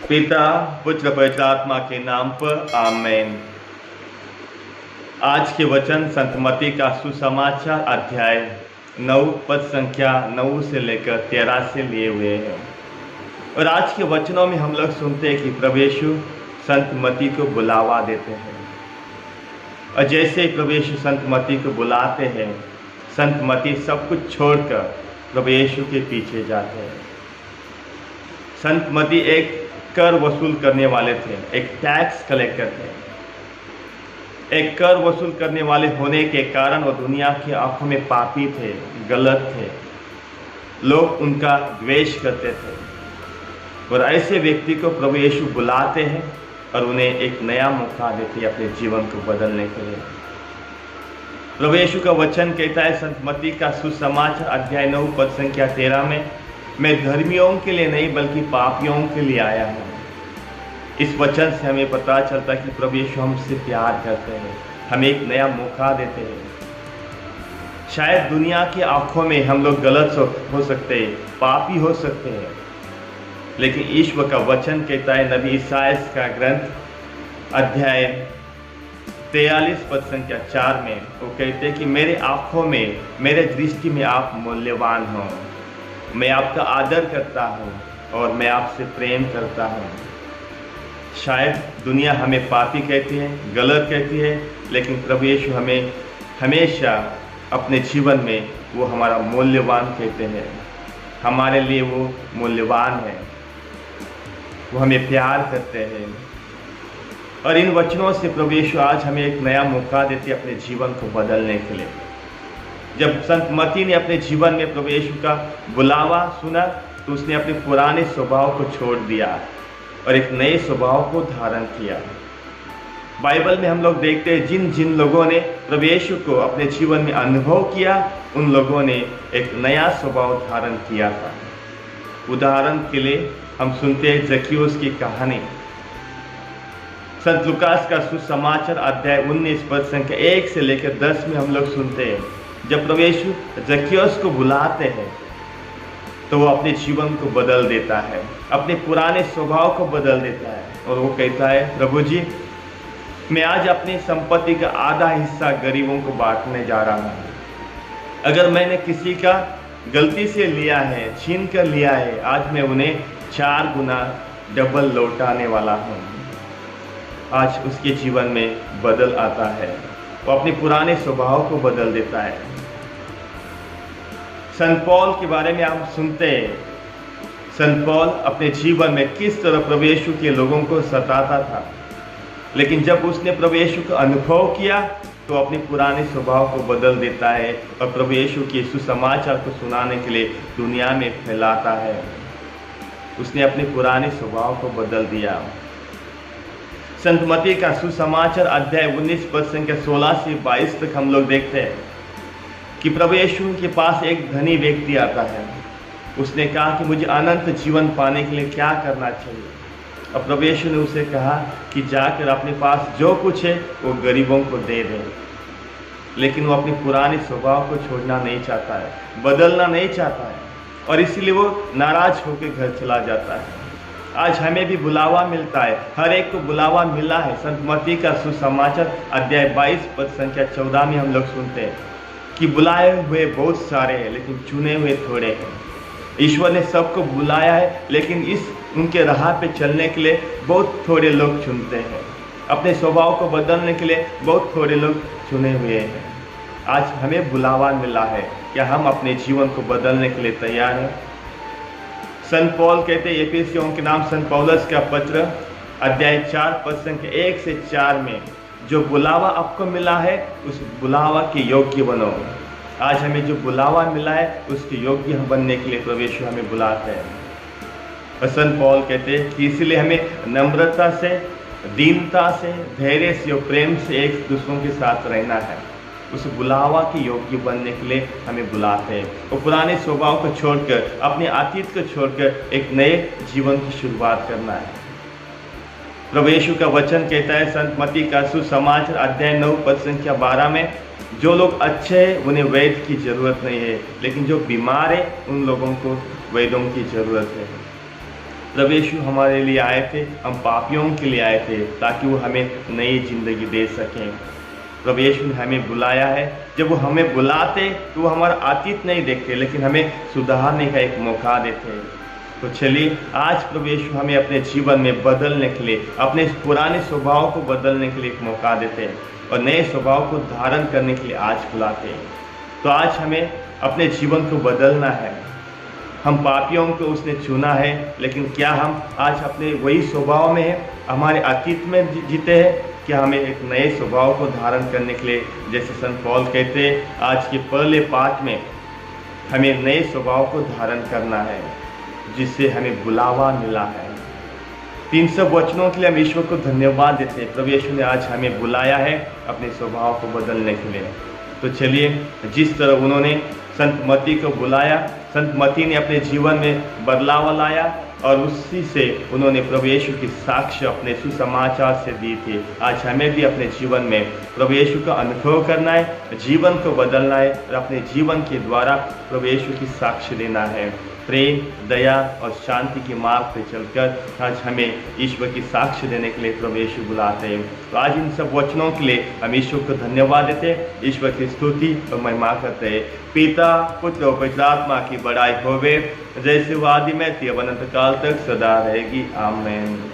पिता पुत्र पवित्र आत्मा के नाम पर आमेन। आज के वचन संत मत्ती का सुसमाचार अध्याय 9 पद संख्या 9 से लेकर 13 से लिए हुए हैं। और आज के वचनों में हम लोग सुनते हैं कि प्रभु यीशु संत मत्ती को बुलावा देते हैं। और जैसे ही प्रभु यीशु संत मत्ती को बुलाते हैं, संत मत्ती सब कुछ छोड़कर प्रभु यीशु के पीछे जाते हैं। संत मत्ती एक कर वसूल करने वाले थे, एक टैक्स कलेक्टर थे। एक कर वसूल करने वाले होने के कारण वो दुनिया की आंखों में पापी थे, गलत थे। लोग उनका द्वेष करते थे। और ऐसे व्यक्ति को प्रभु यीशु बुलाते हैं और उन्हें एक नया मौका देते हैं अपने जीवन को बदलने के लिए। प्रभु यीशु का वचन कहता है संत मत्ती का सुसमाचार अध्याय 9 पद संख्या 13 में, मैं धर्मियों के लिए नहीं बल्कि पापियों के लिए आया हूँ। इस वचन से हमें पता चलता है कि प्रभु यीशु हमसे प्यार करते हैं, हमें एक नया मौका देते हैं। शायद दुनिया की आंखों में हम लोग गलत हो सकते हैं, पापी हो सकते हैं, लेकिन ईश्वर का वचन कहता है नबी ईसायाह का ग्रंथ अध्याय 43 पद संख्या 4 में वो कहते हैं कि मेरे आंखों में, मेरे दृष्टि में आप मूल्यवान हो। मैं आपका आदर करता हूँ और मैं आपसे प्रेम करता हूँ। शायद दुनिया हमें पापी कहती है, गलत कहती है, लेकिन प्रभु यीशु हमें हमेशा अपने जीवन में वो हमारा मूल्यवान कहते हैं। हमारे लिए वो मूल्यवान है, वो हमें प्यार करते हैं। और इन वचनों से प्रभु यीशु आज हमें एक नया मौका देते हैं अपने जीवन को बदलने के लिए। जब संत मत्ती ने अपने जीवन में प्रभु यीशु का बुलावा सुना तो उसने अपने पुराने स्वभाव को छोड़ दिया और एक नए स्वभाव को धारण किया। बाइबल में हम लोग देखते हैं जिन जिन लोगों ने प्रभु यीशु को अपने जीवन में अनुभव किया, उन लोगों ने एक नया स्वभाव धारण किया था। उदाहरण के लिए हम सुनते हैं जक्कियुस की कहानी। संत लूकास का सुसमाचार अध्याय 19 पद संख्या 1 से लेकर 10 में हम लोग सुनते हैं, जब प्रभु यीशु जक्कियुस को बुलाते हैं तो वो अपने जीवन को बदल देता है, अपने पुराने स्वभाव को बदल देता है। और वो कहता है, प्रभु जी, मैं आज अपनी संपत्ति का आधा हिस्सा गरीबों को बांटने जा रहा हूँ। अगर मैंने किसी का गलती से लिया है, छीन कर लिया है, आज मैं उन्हें 4 गुना डबल लौटाने वाला हूँ। आज उसके जीवन में बदल आता है, वो अपने पुराने स्वभाव को बदल देता है। संत पौल के बारे में हम सुनते हैं, संत पौल अपने जीवन में किस तरह प्रभु यीशु के लोगों को सताता था, लेकिन जब उसने प्रभु यीशु का अनुभव किया तो अपने पुराने स्वभाव को बदल देता है और प्रभु यीशु के सुसमाचार को सुनाने के लिए दुनिया में फैलाता है। उसने अपने पुराने स्वभाव को बदल दिया। संत मत्ती का सुसमाचार अध्याय 19 पद संख्या 16 से 22 तक हम लोग देखते हैं कि प्रभु यीशु के पास एक धनी व्यक्ति आता है। उसने कहा कि मुझे अनंत जीवन पाने के लिए क्या करना चाहिए। और प्रभु यीशु ने उसे कहा कि जाकर अपने पास जो कुछ है वो गरीबों को दे दे। लेकिन वो अपने पुराने स्वभाव को छोड़ना नहीं चाहता है, बदलना नहीं चाहता है, और इसीलिए वो नाराज होकर घर चला जाता है। आज हमें भी बुलावा मिलता है, हर एक को बुलावा मिला है। संत मत्ती का सुसमाचार अध्याय 22 पद संख्या 14 में हम लोग सुनते हैं कि बुलाए हुए बहुत सारे हैं लेकिन चुने हुए थोड़े हैं। ईश्वर ने सबको बुलाया है, लेकिन इस उनके राह पे चलने के लिए बहुत थोड़े लोग चुनते हैं। अपने स्वभाव को बदलने के लिए बहुत थोड़े लोग चुने हुए हैं। आज हमें बुलावा मिला है, क्या हम अपने जीवन को बदलने के लिए तैयार हैं? संत पौल कहते हैं एफिसियों के नाम संत पौलुस का पत्र अध्याय 4 पद संख्या 1 से 4 में, जो बुलावा आपको मिला है उस बुलावा के योग्य बनो। आज हमें जो बुलावा मिला है उसके योग्य बनने के लिए प्रभु यीशु हमें बुलाते हैं। और संत पौल कहते हैं कि इसलिए हमें नम्रता से, दीनता से, धैर्य से और प्रेम से एक दूसरों के साथ रहना है। उस बुलावा के योग्य बनने के लिए हमें बुलाते हैं। वो पुराने स्वभाव को छोड़कर, अपने अतीत को छोड़कर एक नए जीवन की शुरुआत करना है। प्रभु यीशु का वचन कहता है संत मत्ती का सुसमाचार अध्याय 9 पद संख्या 12 में, जो लोग अच्छे हैं उन्हें वैद्य की जरूरत नहीं है, लेकिन जो बीमार है उन लोगों को वैद्यों की जरूरत है। प्रभु यीशु हमारे लिए आए थे, हम पापियों के लिए आए थे ताकि वो हमें नई जिंदगी दे सकें। प्रभु यीशु ने हमें बुलाया है। जब वो हमें बुलाते तो वो हमारा अतीत नहीं देखते, लेकिन हमें सुधारने का एक मौका देते। तो चलिए आज प्रभु यीशु हमें अपने जीवन में बदलने के लिए, अपने पुराने स्वभाव को बदलने के लिए एक मौका देते हैं और नए स्वभाव को धारण करने के लिए आज बुलाते हैं। तो आज हमें अपने जीवन को बदलना है। हम पापियों को उसने चुना है, लेकिन क्या हम आज अपने वही स्वभाव में हैं, हमारे अतीत में जीते हैं? क्या हमें एक नए स्वभाव को धारण करने के लिए, जैसे संत पौल कहते हैं आज के पहले पाठ में, हमें नए स्वभाव को धारण करना है जिससे हमें बुलावा मिला है। 300 वचनों के लिए हम ईश्वर को धन्यवाद देते हैं। प्रभु यीशु ने आज हमें बुलाया है अपने स्वभाव को बदलने के लिए। तो चलिए, जिस तरह उन्होंने संत मती को बुलाया, संत मती ने अपने जीवन में बदलाव लाया और उसी से उन्होंने प्रभु यीशु की साक्ष्य अपने सुसमाचार से दी थी। आज हमें भी अपने जीवन में प्रभु यीशु का अनुभव करना है, जीवन को बदलना है और अपने जीवन के द्वारा प्रभु यीशु की साक्ष्य देना है। प्रेम, दया और शांति के मार्ग पर चलकर आज हमें ईश्वर की साक्ष्य देने के लिए प्रभु यीशु बुलाते हैं। तो आज इन सब वचनों के लिए हम ईश्वर को धन्यवाद देते हैं, ईश्वर की स्तुति और महिमा करते हैं। पिता, पुत्र और पवित्र आत्मा की बड़ाई होवे, जैसे वो आदि में थी अब अनंत काल तक सदा रहेगी। आमीन।